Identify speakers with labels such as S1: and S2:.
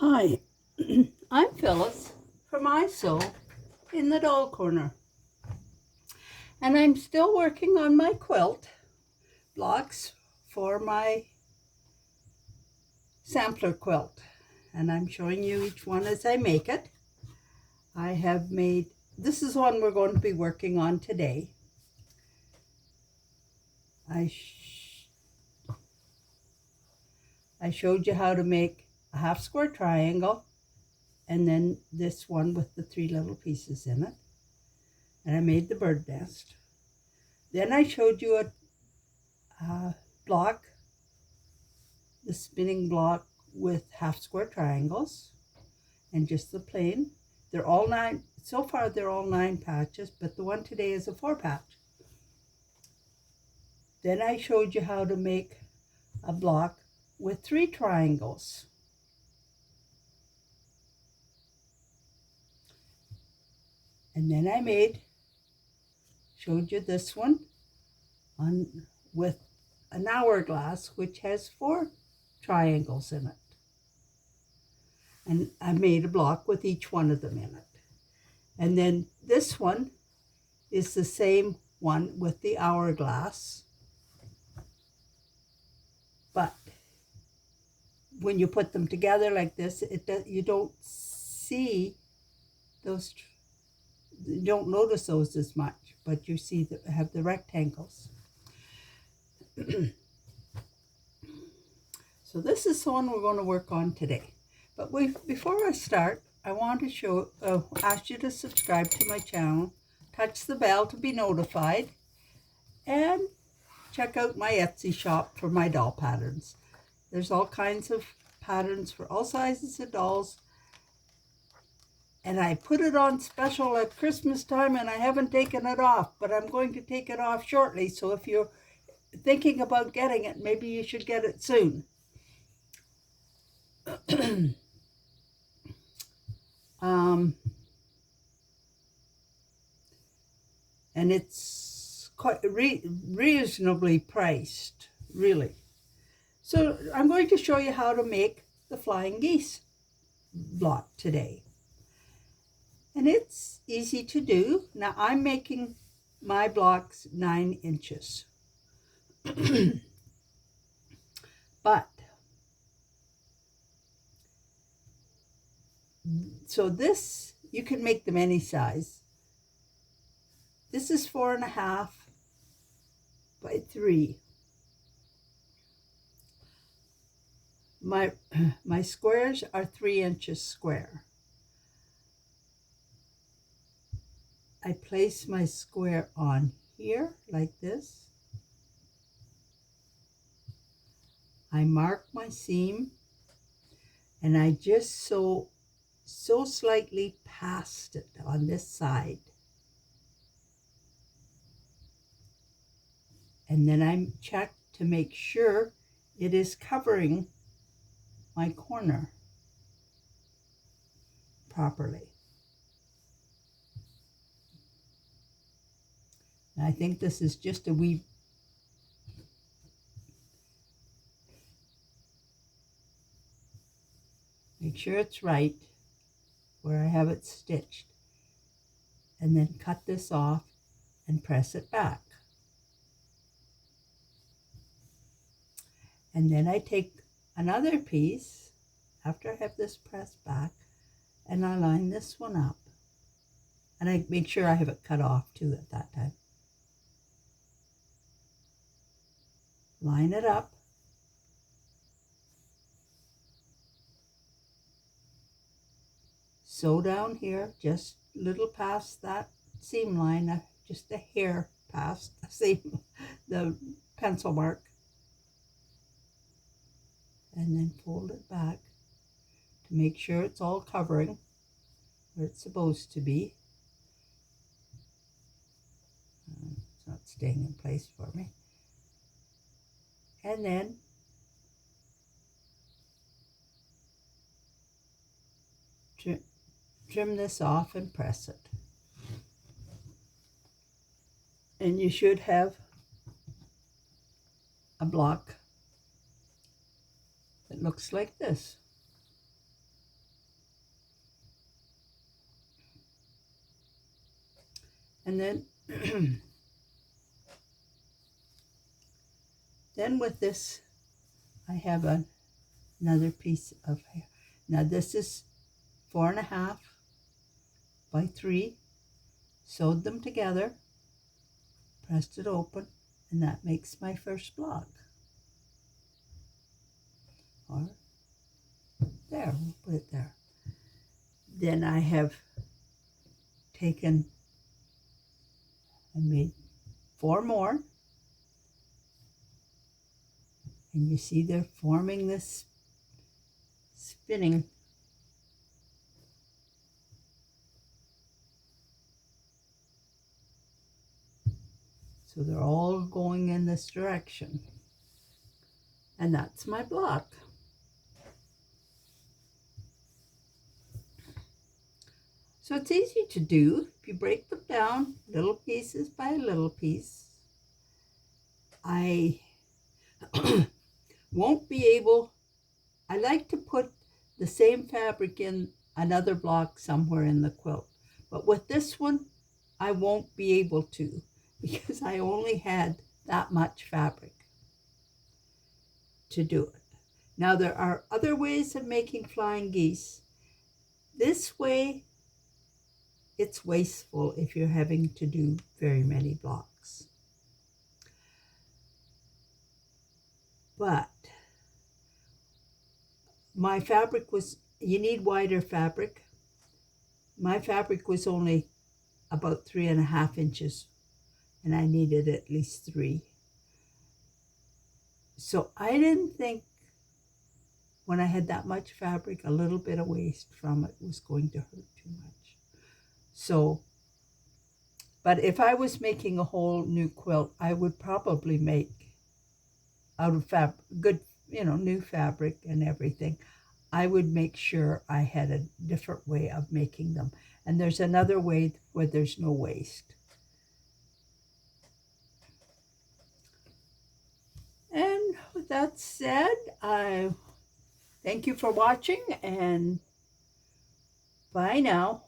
S1: Hi, I'm Phyllis from iSew in the doll corner, and I'm still working on my quilt blocks for my sampler quilt, and I'm showing you each one as I make it. I have made, this is one we're going to be working on today. I showed you how to make a half square triangle, and then this one with the three little pieces in it, and I made the bird nest. Then I showed you a block, the spinning block with half square triangles and just the plain. They're all 9, so far they're all 9 patches, but the one today is a 4 patch. Then I showed you how to make a block with 3 triangles. And then I showed you this one with an hourglass, which has 4 triangles in it. And I made a block with each one of them in it. And then this one is the same one with the hourglass. But when you put them together like this, you don't see those, you don't notice those as much, but you see that have the rectangles. So this is the one we're going to work on today. But before I start, I want to ask you to subscribe to my channel, touch the bell to be notified, and check out my Etsy shop for my doll patterns. There's all kinds of patterns for all sizes of dolls. And I put it on special at Christmas time, and I haven't taken it off, but I'm going to take it off shortly. So if you're thinking about getting it, maybe you should get it soon. And it's quite reasonably priced, really. So I'm going to show you how to make the flying geese block today. And it's easy to do. Now I'm making my blocks 9 inches. But, so this, you can make them any size. This is 4.5 by 3. My squares are 3 inches square. I place my square on here like this. I mark my seam, and I just sew slightly past it on this side. And then I check to make sure it is covering my corner properly. And I think this is just a wee, make sure it's right where I have it stitched, and then cut this off and press it back. And then I take another piece after I have this pressed back, and I line this one up, and I make sure I have it cut off too at that time. Line it up, sew down here, just a little past that seam line, just a hair past the seam, the pencil mark, and then fold it back to make sure it's all covering where it's supposed to be. It's not staying in place for me. And then trim this off and press it. And you should have a block that looks like this. And then then with this I have another piece of hair. Now this is 4.5 by 3. Sewed them together, pressed it open, and that makes my first block. Or there, we'll put it there. Then I have taken and made 4 more. And you see they're forming this spinning. So they're all going in this direction. And that's my block. So it's easy to do if you break them down little pieces by little piece. I won't be able, I like to put the same fabric in another block somewhere in the quilt. But with this one, I won't be able to because I only had that much fabric to do it. Now there are other ways of making flying geese. This way, it's wasteful if you're having to do very many blocks. But my fabric was, you need wider fabric. My fabric was only about 3.5 inches, and I needed at least 3. So I didn't think when I had that much fabric, a little bit of waste from it was going to hurt too much. So, but if I was making a whole new quilt, I would probably make out of good, new fabric and everything. I would make sure I had a different way of making them. And there's another way where there's no waste. And with that said, I thank you for watching and bye now.